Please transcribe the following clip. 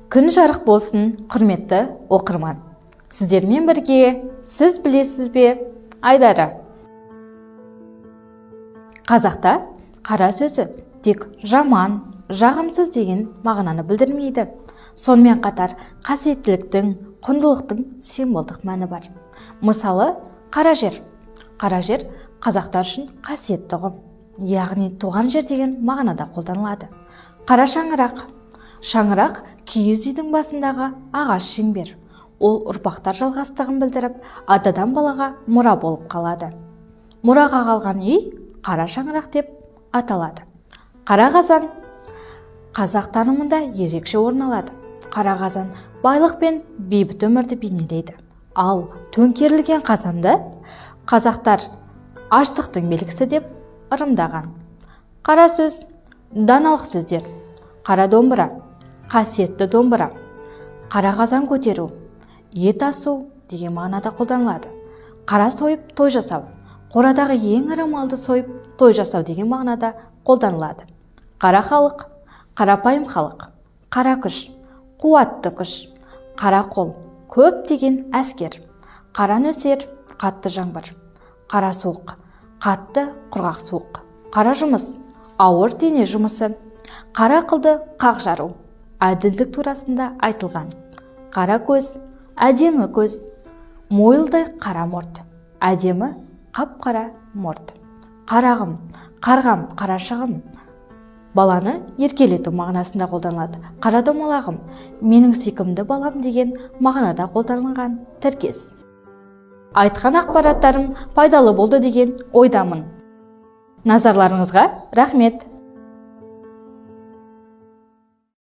Күн жарық болсын, құрметті оқырман. Сіздермен бірге сіз білесіз бе Айдары. Қазақта қара сөзі тек жаман, жағымсыз деген мағынаны білдірмейді. Сонымен қатар қасиеттіліктің, құндылықтың символдық мәні бар. Мысалы, қара жер. Қара жер қазақтар үшін қасиетті ұғым, яғни туған жер деген мағынада қолданылады. Қара шаңырақ. Шаңырақ киіз үйдің басындағы ағаш шеңбер. Ол ұрпақтар жалғастығын білдіріп, атадан балаға мұра болып қалады. Мұраға қалған үй қара шаңырақ деп аталады. Қара қазан. Қазақ танымында ерекше орын алады. Қара қазан байлық пен бейбіт өмірді бейнелейді. Ал төңкерілген қазанды қазақтар аштықтың белгісі деп ырымдаған. Қара сөз, даналық сөздер. Қара домбыра, қасиетті домбыра. Қара қазан көтеру, ет асу деген мағынада қолданылады. Қара сойып той жасау, қорадағы ең ірі малды сойып той жасау деген мағынада қолданылады. Қара халық, қарапайым халық. Қара күш, қуатты күш. Қара қол, көп деген әскер. Қара нөсер, қатты жаңбыр. Қара суық, қатты құрғақ суық. Қара жұмыс, ауыр дене жұмысы. Қара қылды қақ жару, әділдік турасында айтылған. Қара көз, әдемі көз. Мойылдай қара мұрт, әдемі қап-қара мұрт. Қарағым, қарғам, қарашығым. Баланы еркелету мағынасында қолданылады. Қара домалағым, менің сүйкімді балам деген мағынада қолданылған тіркес. Айтқан ақпараттарым пайдалы болды деген ойдамын. Назарларыңызға рахмет.